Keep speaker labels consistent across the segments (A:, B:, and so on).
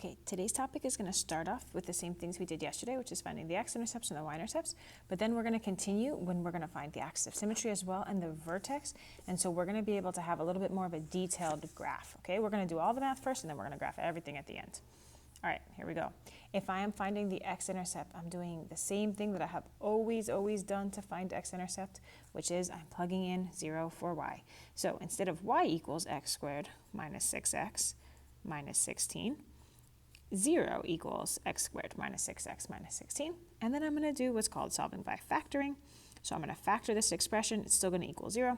A: Okay, today's topic is going to start off with the same things we did yesterday, which is finding the x-intercepts and the y-intercepts, but then we're going to continue when we're going to find the axis of symmetry as well and the vertex, and so we're going to be able to have a little bit more of a detailed graph, okay? We're going to do all the math first, and then we're going to graph everything at the end. All right, here we go. If I am finding the x-intercept, I'm doing the same thing that I have always done to find x-intercept, which is I'm plugging in 0 for y. So instead of y equals x squared minus 6x minus 16, 0 equals x squared minus 6x minus 16. And then I'm going to do what's called solving by factoring. So I'm going to factor this expression. It's still going to equal 0.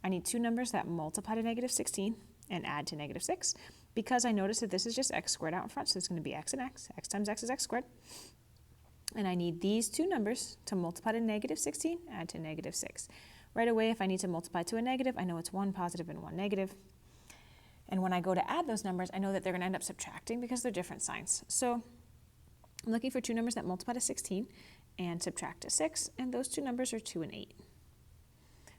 A: I need two numbers that multiply to negative 16 and add to negative 6. Because I noticed that this is just x squared out in front, so it's going to be x and x. X times x is x squared. And I need these two numbers to multiply to negative 16, add to negative 6. Right away, if I need to multiply to a negative, I know it's one positive and one negative. And when I go to add those numbers, I know that they're going to end up subtracting because they're different signs. So I'm looking for two numbers that multiply to 16 and subtract to 6, and those two numbers are 2 and 8.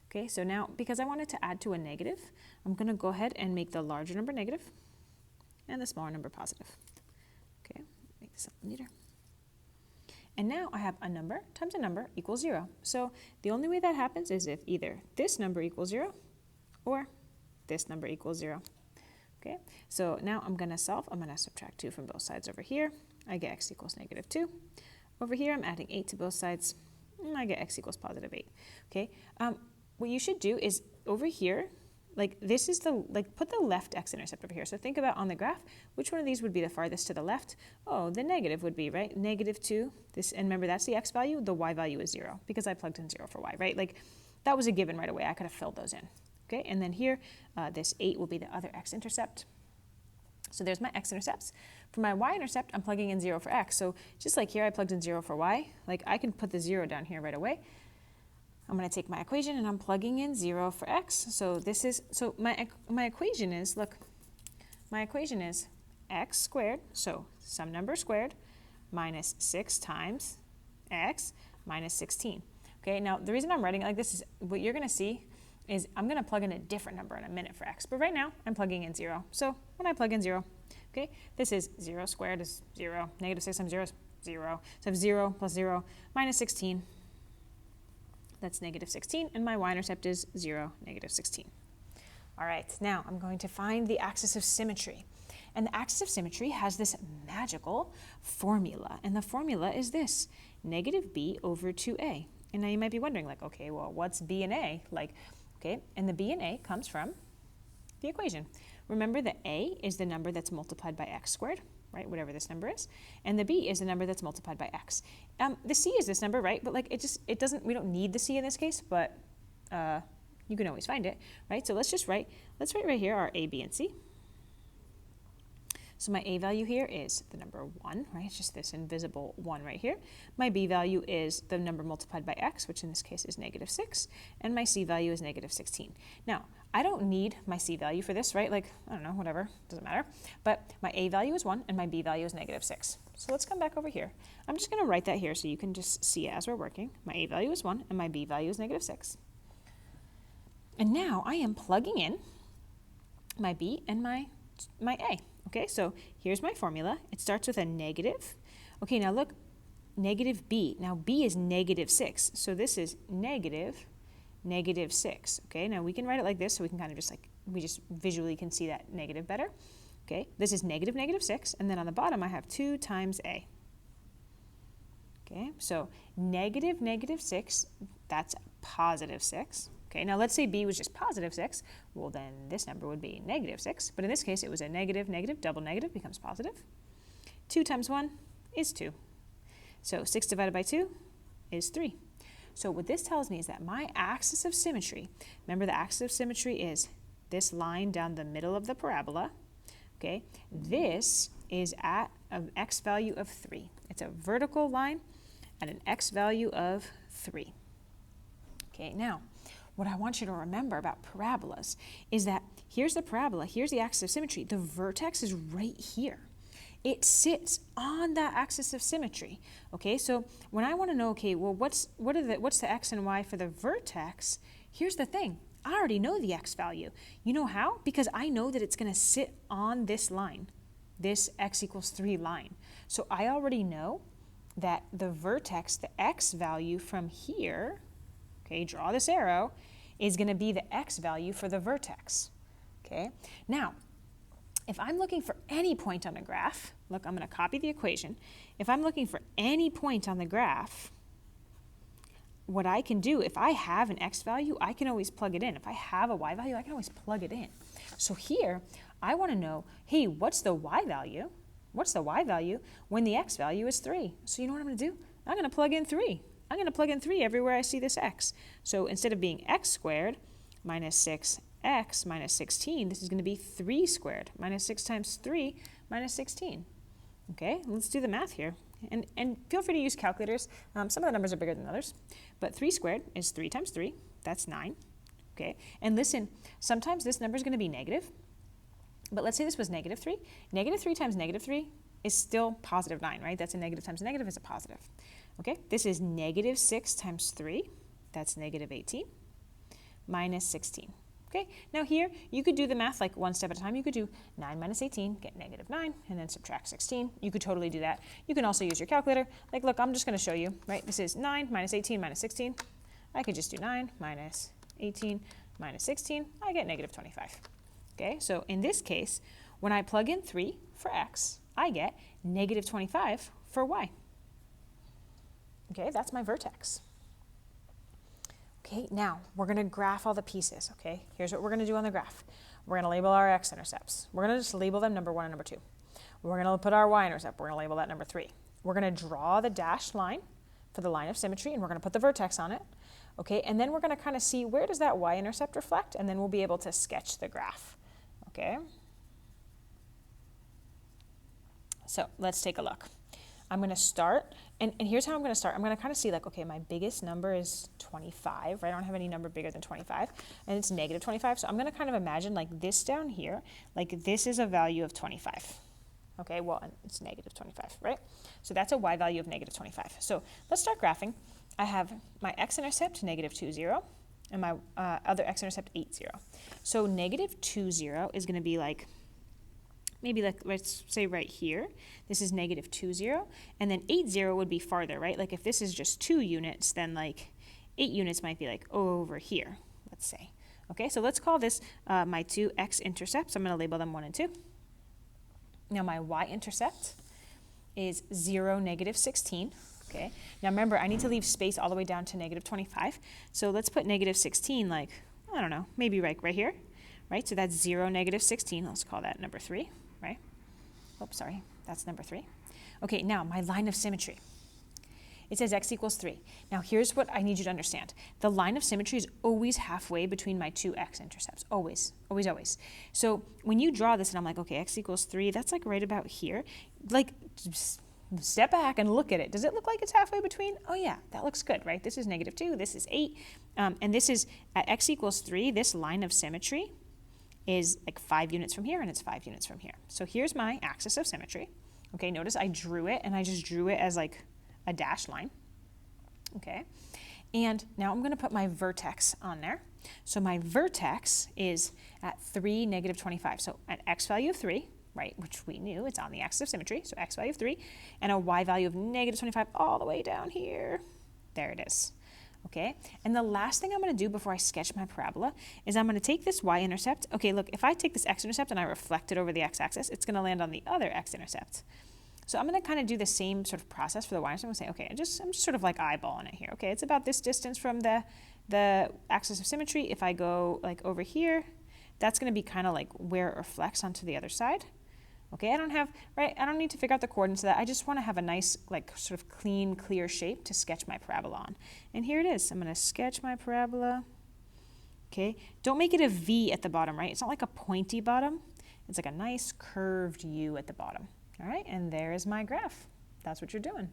A: Okay, so now because I wanted to add to a negative, I'm going to go ahead and make the larger number negative and the smaller number positive. Okay, make this a little neater. And now I have a number times a number equals 0. So the only way that happens is if either this number equals 0 or this number equals 0. Okay, so now I'm going to solve. I'm going to subtract 2 from both sides over here. I get x equals negative 2. Over here, I'm adding 8 to both sides. And I get x equals positive 8. Okay, what you should do is over here, like this is the, put the left x-intercept over here. So think about on the graph, which one of these would be the farthest to the left? Oh, the negative would be, right? Negative 2. This, and remember, that's the x value. The y value is 0 because I plugged in 0 for y, right? Like that was a given right away. I could have filled those in. Okay, and then here, this 8 will be the other x-intercept. So there's my x-intercepts. For my y-intercept, I'm plugging in 0 for x. So just like here, I plugged in 0 for y. Like I can put the 0 down here right away. I'm going to take my equation and I'm plugging in 0 for x. So this is, so my equation is, look, my equation is x squared, so some number squared, minus 6 times x minus 16. Okay, now the reason I'm writing it like this is what you're going to see is I'm going to plug in a different number in a minute for x. But right now, I'm plugging in 0. So when I plug in 0, okay, this is 0 squared is 0. Negative 6 times 0 is 0. So I have 0 plus 0 minus 16. That's negative 16. And my y-intercept is 0, negative 16. All right, now I'm going to find the axis of symmetry. And the axis of symmetry has this magical formula. And the formula is this, negative b over 2a. And now you might be wondering, like, okay, well, what's b and a? Like, okay, and the b and a comes from the equation. Remember that a is the number that's multiplied by x squared, right, whatever this number is, and the b is the number that's multiplied by x. The c is this number, right, but like it doesn't, we don't need the c in this case, but you can always find it, right? So let's write right here our a, b, and c. So my a value here is the number 1, right? It's just this invisible 1 right here. My b value is the number multiplied by x, which in this case is negative 6, and my c value is negative 16. Now, I don't need my c value for this, right? Like, I don't know, whatever, doesn't matter. But my a value is 1, and my b value is negative 6. So let's come back over here. I'm just going to write that here so you can just see it as we're working. My a value is 1, and my b value is negative 6. And now I am plugging in my b and my a. Okay, so here's my formula. It starts with a negative. Okay, now look, negative b. Now b is negative 6. So this is negative 6. Okay, now we can write it like this so we can kind of just like, we just visually can see that negative better. Okay, this is negative 6. And then on the bottom I have 2 times a. Okay, so negative 6, that's positive 6. Okay, now let's say b was just positive 6. Well, then this number would be negative 6. But in this case, it was a negative, double negative becomes positive. 2 times 1 is 2. So 6 divided by 2 is 3. So what this tells me is that my axis of symmetry, remember the axis of symmetry is this line down the middle of the parabola. Okay, this is at an x value of 3. It's a vertical line at an x value of 3. Okay, now, what I want you to remember about parabolas is that here's the parabola, here's the axis of symmetry. The vertex is right here. It sits on that axis of symmetry. Okay, so when I want to know, okay, well, what's the x and y for the vertex? Here's the thing. I already know the x value. You know how? Because I know that it's going to sit on this line. this x equals 3 line. So I already know that the vertex, the x value from here, okay, draw this arrow, is going to be the x value for the vertex. Okay, now, if I'm looking for any point on a graph, look, I'm going to copy the equation. If I'm looking for any point on the graph, what I can do, if I have an x value, I can always plug it in. If I have a y value, I can always plug it in. So here, I want to know, hey, what's the y value? What's the y value when the x value is 3? So you know what I'm going to do? I'm going to plug in 3. I'm going to plug in 3 everywhere I see this x. So instead of being x squared minus 6x minus 16, this is going to be 3 squared minus 6 times 3 minus 16. Okay, let's do the math here. And feel free to use calculators. Some of the numbers are bigger than others. But 3 squared is 3 times 3. That's 9. Okay, and listen, sometimes this number is going to be negative. But let's say this was negative 3. Negative 3 times negative 3 is still positive 9, right? That's a negative times negative is a positive. Okay, this is negative 6 times 3. That's negative 18 minus 16. Okay, now here you could do the math like one step at a time. You could do 9 minus 18, get negative 9, and then subtract 16. You could totally do that. You can also use your calculator. Like, look, I'm just going to show you, right? This is 9 minus 18 minus 16. I could just do 9 minus 18 minus 16. I get negative 25. Okay, so in this case, when I plug in 3 for x, I get negative 25 for y. Okay, that's my vertex. Okay, now we're going to graph all the pieces, okay? Here's what we're going to do on the graph. We're going to label our x-intercepts. We're going to just label them number 1 and number 2. We're going to put our y-intercept. We're going to label that number 3. We're going to draw the dashed line for the line of symmetry, and we're going to put the vertex on it, okay? And then we're going to kind of see where does that y-intercept reflect, and then we'll be able to sketch the graph, okay? So let's take a look. I'm going to start, and here's how I'm going to start. I'm going to kind of see like, okay, my biggest number is 25, right? I don't have any number bigger than 25, and it's negative 25. So I'm going to kind of imagine like this down here, like this is a value of 25. Okay, well, it's negative 25, right? So that's a y value of negative 25. So let's start graphing. I have my x-intercept, negative 2, 0, and my other x-intercept, 8, 0. So negative 2, 0 is going to be like, maybe like, let's say right here, this is negative 2, 0, and then 8, 0 would be farther, right? Like if this is just 2 units, then like 8 units might be like over here, let's say. Okay, so let's call this my two x-intercepts. I'm going to label them 1 and 2. Now my y-intercept is 0, negative 16. Okay, now remember, I need to leave space all the way down to negative 25. So let's put negative 16 like, I don't know, maybe right here, right? So that's 0, negative 16. Let's call that number 3. Right? Oops, sorry, that's number 3. Okay, now my line of symmetry. It says x equals 3. Now here's what I need you to understand. The line of symmetry is always halfway between my two x-intercepts. Always, always, always. So when you draw this and I'm like, okay, x equals 3, that's like right about here. Like, just step back and look at it. Does it look like it's halfway between? Oh yeah, that looks good, right? This is negative 2, this is 8. And this is, at x equals 3, this line of symmetry is like 5 units from here, and it's 5 units from here. So here's my axis of symmetry. Okay, notice I drew it, and I just drew it as like a dashed line. Okay, and now I'm going to put my vertex on there. So my vertex is at 3, negative 25. So an x value of 3, right, which we knew, it's on the axis of symmetry, so x value of 3, and a y value of negative 25 all the way down here. There it is. Okay, and the last thing I'm going to do before I sketch my parabola is I'm going to take this y-intercept. Okay, look, if I take this x-intercept and I reflect it over the x-axis, it's going to land on the other x-intercept. So I'm going to kind of do the same sort of process for the y-intercept. I'm going to say, okay, I'm just sort of like eyeballing it here. Okay, it's about this distance from the axis of symmetry. If I go like over here, that's going to be kind of like where it reflects onto the other side. Okay, I don't need to figure out the coordinates of that. I just want to have a nice, like, sort of clean, clear shape to sketch my parabola on. And here it is. I'm going to sketch my parabola. Okay, don't make it a V at the bottom, right? It's not like a pointy bottom. It's like a nice curved U at the bottom. All right, and there is my graph. That's what you're doing.